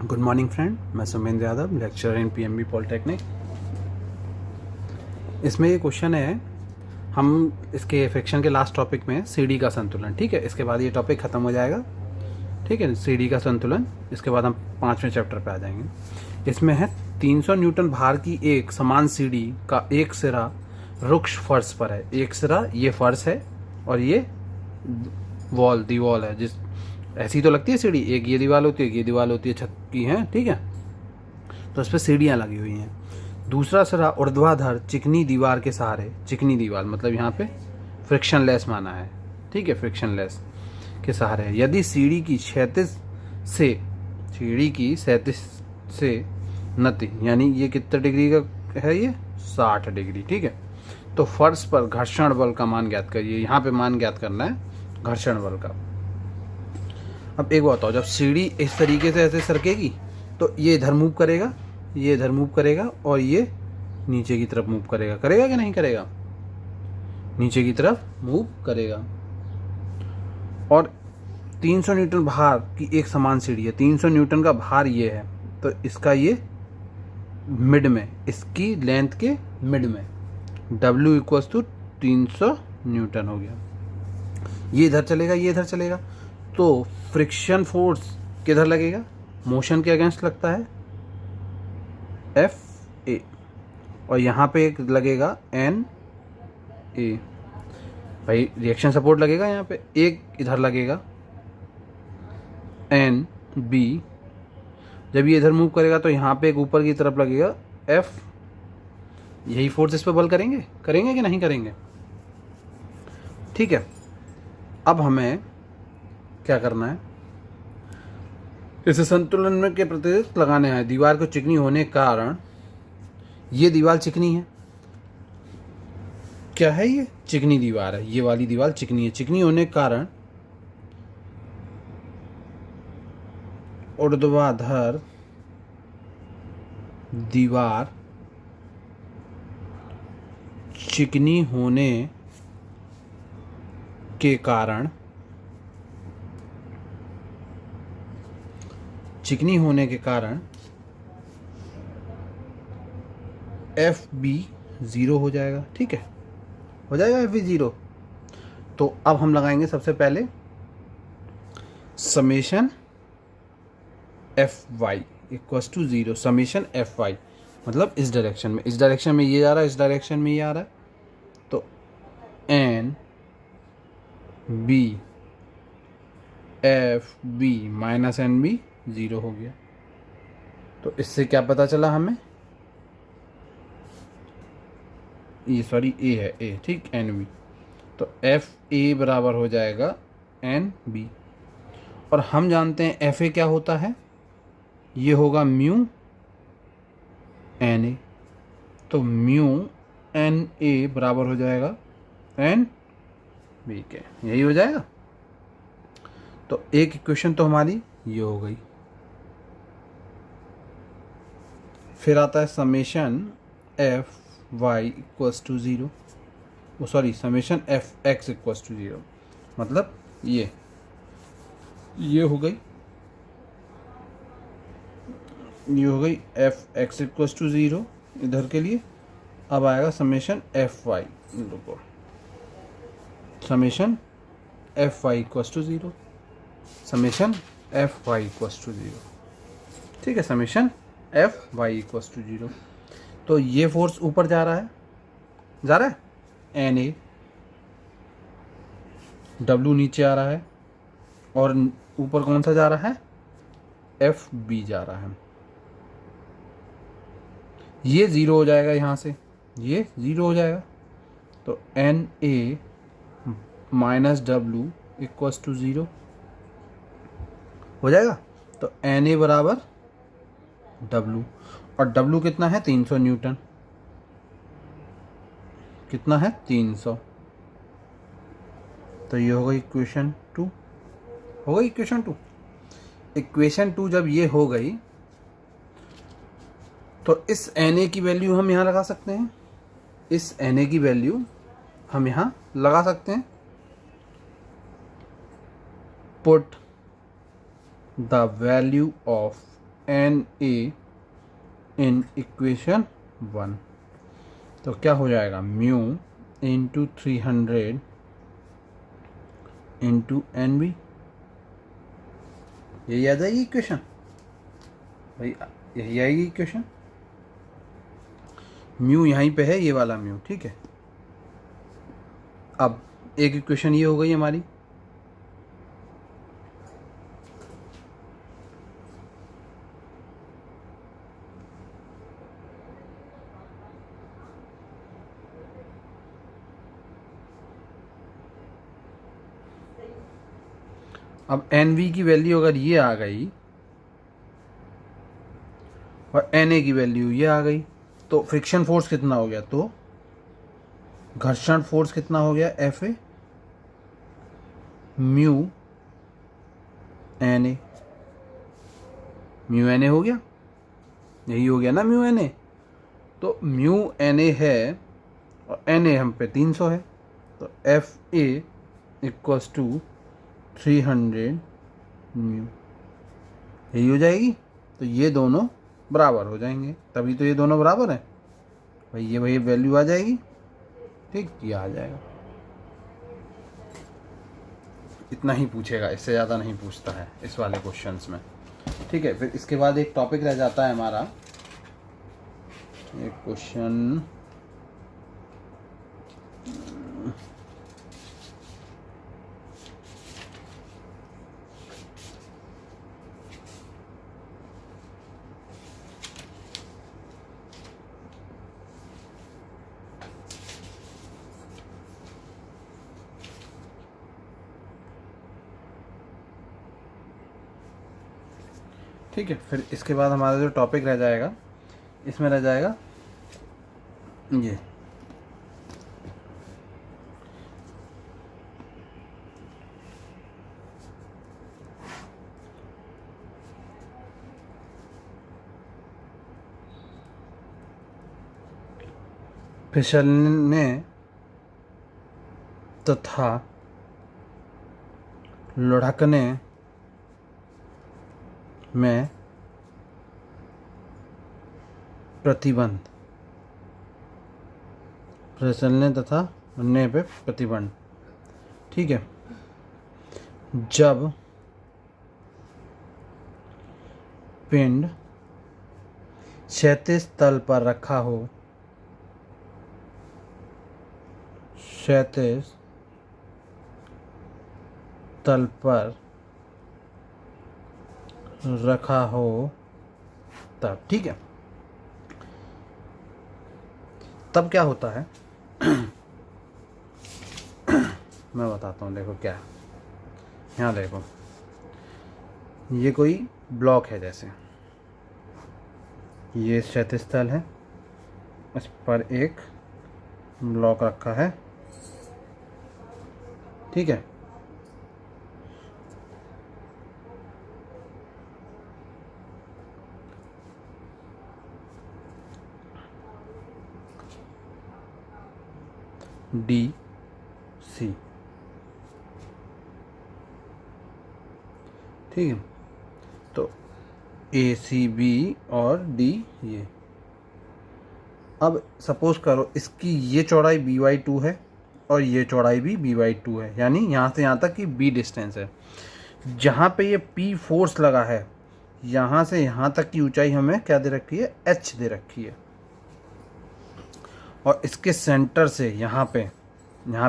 Good morning friend, मैं Sumendra Yadav, lecturer in PMB polytechnic. इसमें ये क्वेश्चन है, हम इसके फ्रिक्शन के लास्ट टॉपिक में सीडी का संतुलन, ठीक है। इसके बाद ये टॉपिक ख़त्म हो जाएगा, ठीक है। सीडी का संतुलन, इसके बाद हम 5वें चैप्टर पे आ जाएंगे। इसमें है 300 न्यूटन भार की एक समान सीडी का एक सिरा रुक्ष फर्श पर है। एक सिरा ये फर्श है और ये दीवाल है। जिस ऐसी तो लगती है सीढ़ी, एक ये दीवार होती है, एक ये दीवार होती है, छत की है, ठीक है। तो इस पर सीढ़ियाँ लगी हुई हैं। दूसरा सिरा ऊर्ध्वाधर चिकनी दीवार के सहारे, चिकनी दीवार मतलब यहाँ पे फ्रिक्शन लेस माना है, ठीक है, फ्रिक्शन लेस के सहारे। यदि सीढ़ी की क्षैतिज से नति, यानी ये कितने डिग्री का है, ये 60 डिग्री, ठीक है। तो फर्श पर घर्षण बल का मान ज्ञात करिए। यहाँ पे मान ज्ञात करना है घर्षण बल का। अब एक बात बताओ, जब सीढ़ी इस तरीके से ऐसे सरकेगी तो ये इधर मूव करेगा, ये इधर मूव करेगा और ये नीचे की तरफ मूव करेगा। करेगा कि नहीं करेगा? नीचे की तरफ मूव करेगा। और 300 न्यूटन भार की एक समान सीढ़ी है। 300 न्यूटन का भार ये है, तो इसका ये मिड में, इसकी लेंथ के मिड में W इक्वल्स टू 300 न्यूटन हो गया। ये इधर चलेगा, ये इधर चलेगा, तो फ्रिक्शन फोर्स किधर लगेगा? मोशन के अगेंस्ट लगता है F A, और यहाँ पे एक लगेगा N A। भाई रिएक्शन सपोर्ट लगेगा यहाँ पे, एक इधर लगेगा N B। जब ये इधर मूव करेगा तो यहाँ पे एक ऊपर की तरफ लगेगा F। यही फोर्स इस पे बल करेंगे कि नहीं करेंगे? ठीक है। अब हमें क्या करना है, इसे संतुलन में के प्रति लगाने हैं। दीवार को चिकनी होने के कारण, ये दीवार चिकनी है, क्या है, ये चिकनी दीवार है, ये वाली दीवार चिकनी है। चिकनी होने के कारण ऊर्ध्वाधर दीवार चिकनी होने के कारण, चिकनी होने के कारण FB 0 हो जाएगा, ठीक है, हो जाएगा FB 0। तो अब हम लगाएंगे सबसे पहले summation FY equals to 0। Summation FY मतलब इस डायरेक्शन में, इस डायरेक्शन में ये जा रहा है, इस डायरेक्शन में ये आ रहा है, तो NB FB माइनस NB 0 हो गया। तो इससे क्या पता चला हमें, ये सॉरी A है, A, ठीक, NB। तो FA बराबर हो जाएगा NB। और हम जानते हैं FA क्या होता है, ये होगा म्यू NA। तो म्यू NA बराबर हो जाएगा NB के, यही हो जाएगा। तो एक इक्वेशन तो हमारी ये हो गई। फिर आता है समेशन FY इक्वल्स टू 0, वो sorry summation FX equals to 0, मतलब ये हो गई, ये हो गई FX इक्वल्स टू 0 इधर के लिए। अब आएगा समेशन FY, देखो summation FY equals to 0, summation FY equals to 0, ठीक है, समेशन FY इक्वल्स टू 0। तो ये फोर्स ऊपर जा रहा है NA, W नीचे आ रहा है, और ऊपर कौन सा जा रहा है, FB जा रहा है। ये 0 हो जाएगा, यहाँ से ये 0 हो जाएगा। तो NA minus W equals to 0 हो जाएगा। तो NA बराबर W, और W कितना है, 300 न्यूटन, कितना है, 300। तो ये हो गई इक्वेशन 2, हो गई इक्वेशन 2। इक्वेशन 2 जब ये हो गई तो इस NA की वैल्यू हम यहाँ लगा सकते हैं, इस NA की वैल्यू हम यहाँ लगा सकते हैं। Put the value of N A in equation 1। तो क्या हो जाएगा, mu into 300 into N B. यही आ जाएगी इक्वेशन भाई, यही आएगी इक्वेशन। म्यू यहीं पे है, ये वाला म्यू, ठीक है। अब एक इक्वेशन ये हो गई हमारी। अब एन वी की वैल्यू अगर ये आ गई और एन ए की वैल्यू ये आ गई, तो फ्रिक्शन फोर्स कितना हो गया, तो घर्षण फोर्स कितना हो गया, F A mu N A. Mu N A हो गया, यही हो गया ना म्यू एन ए। तो म्यू एन ए है और एन ए हम पे 300 है, तो F A equals to 300 mu, यही हो जाएगी। तो ये दोनों बराबर हो जाएंगे, तभी तो ये दोनों बराबर हैं भाई, ये वही वैल्यू आ जाएगी, ठीक, ये आ जाएगा। इतना ही पूछेगा, इससे ज़्यादा नहीं पूछता है इस वाले क्वेश्चंस में, ठीक है। फिर इसके बाद एक टॉपिक रह जाता है हमारा, एक क्वेश्चन ठीक है। फिर इसके बाद हमारा जो टॉपिक रह जाएगा, इसमें रह जाएगा ये फिसलने तथा लुढ़कने में प्रतिबंध, फिसलने तथा लुढ़कने पे प्रतिबंध, ठीक है। जब पिंड क्षैतिज तल पर रखा हो, क्षैतिज तल पर रखा हो तब, ठीक है। तब क्या होता है मैं बताता हूँ, देखो क्या, यहाँ देखो, ये कोई ब्लॉक है, जैसे ये क्षैतिज तल है, इस पर एक ब्लॉक रखा है, ठीक है। डी सी, ठीक है। तो ए सी बी और डी ये। अब सपोज करो इसकी ये चौड़ाई बी बाई 2 है और ये चौड़ाई भी बी बाई 2 है, यानी यहाँ से यहाँ तक की बी डिस्टेंस है। जहाँ पे ये पी फोर्स लगा है, यहाँ से यहाँ तक की ऊंचाई हमें क्या दे रखी है, एच दे रखी है। और इसके सेंटर से यहाँ पे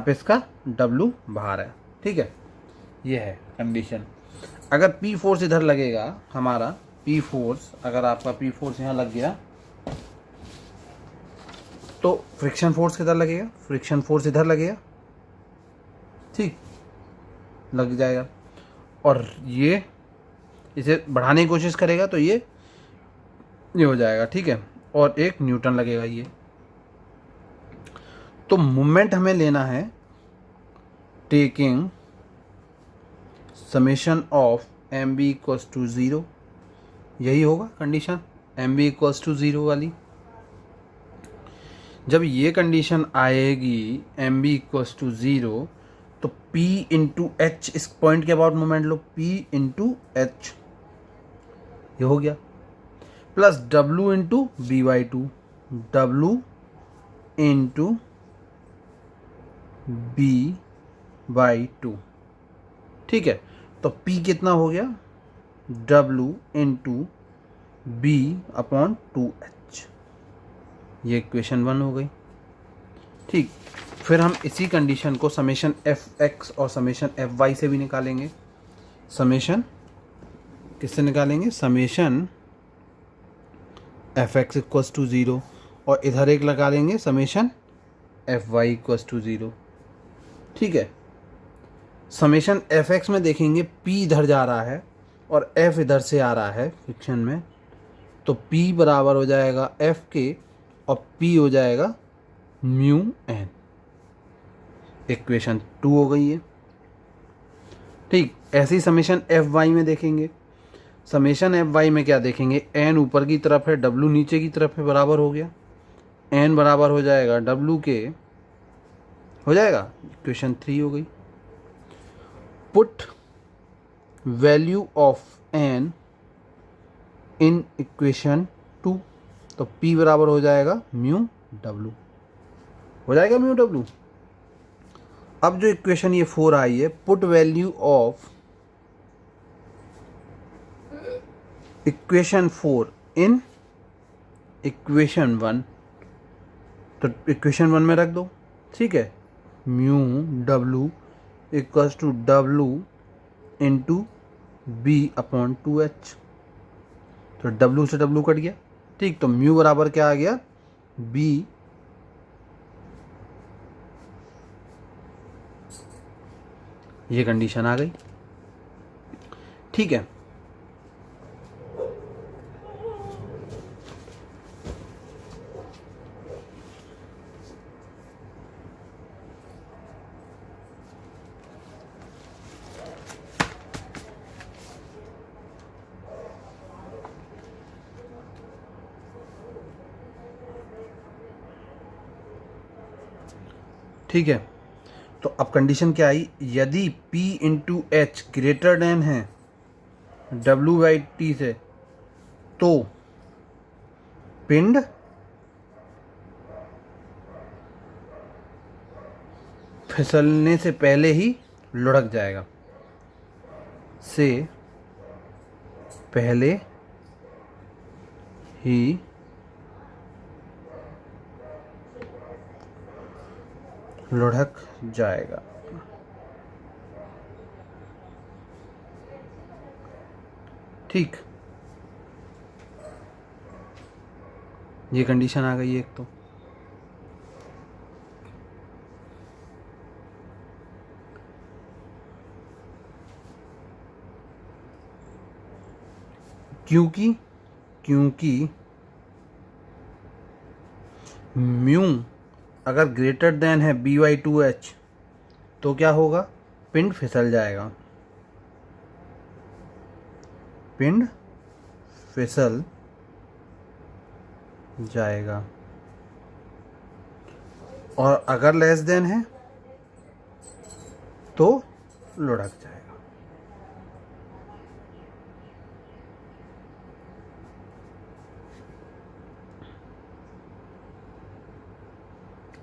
इसका W बाहर है, ठीक है। ये है कंडीशन। अगर P फोर्स इधर लगेगा, हमारा P फोर्स, अगर आपका P फोर्स यहाँ लग गया तो फ्रिक्शन फोर्स किधर लगेगा, फ्रिक्शन फोर्स इधर लगेगा, ठीक, लग जाएगा। और ये इसे बढ़ाने की कोशिश करेगा तो ये हो जाएगा, ठीक है। और एक न्यूटन लगेगा ये। तो मोमेंट हमें लेना है taking summation of M B equals to 0, यही होगा condition, M B equals to 0 वाली। जब ये कंडीशन आएगी एम बी इक्वल्स टू 0, तो P इंटू एच, इस पॉइंट के about moment low, P into H, ये हो गया। Plus W into B/2, W into B/2, ठीक है। तो P कितना हो गया, W इंटू B/2H, ये इक्वेशन 1 हो गई, ठीक। फिर हम इसी कंडीशन को समेशन Fx और समेशन Fy से भी निकालेंगे। समेशन किससे निकालेंगे, समेशन Fx इक्वल्स टू 0 और इधर एक लगा लेंगे समेशन Fy इक्वल्स टू 0, ठीक है। समेशन Fx में देखेंगे P इधर जा रहा है और F इधर से आ रहा है फ्रिक्शन में, तो P बराबर हो जाएगा F के और P हो जाएगा म्यू n, इक्वेशन 2 हो गई है, ठीक। ऐसे ही समेशन Fy में देखेंगे, समेशन Fy में क्या देखेंगे, n ऊपर की तरफ है, W नीचे की तरफ है, बराबर हो गया, n बराबर हो जाएगा W के, हो जाएगा, इक्वेशन 3 हो गई। Put value of n in equation 2, तो P बराबर हो जाएगा म्यू W, हो जाएगा म्यू W। अब जो इक्वेशन ये 4 आई है, put value of equation 4 in equation 1, तो इक्वेशन 1 में रख दो, ठीक है। Mu W equals to W into B/2H, तो W से W कट गया, ठीक। तो म्यू बराबर क्या आ गया, B, ये कंडीशन आ गई, ठीक है। ठीक है, तो अब कंडीशन क्या आई, यदि P into H greater than है W/T से, तो पिंड फिसलने से पहले ही लुढ़क जाएगा, से पहले ही लुढ़क जाएगा, ठीक। ये कंडीशन आ गई एक, तो क्योंकि म्यू अगर ग्रेटर देन है B/2H, तो क्या होगा, पिंड फिसल जाएगा, पिंड फिसल जाएगा, और अगर लेस देन है तो लुढ़क जाएगा,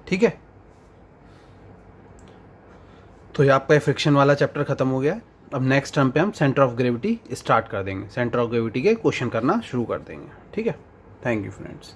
ठीक है। तो ये आपका फ्रिक्शन वाला चैप्टर खत्म हो गया है। अब नेक्स्ट टर्म पे हम सेंटर ऑफ ग्रेविटी स्टार्ट कर देंगे, सेंटर ऑफ ग्रेविटी के क्वेश्चन करना शुरू कर देंगे, ठीक है। Thank you friends.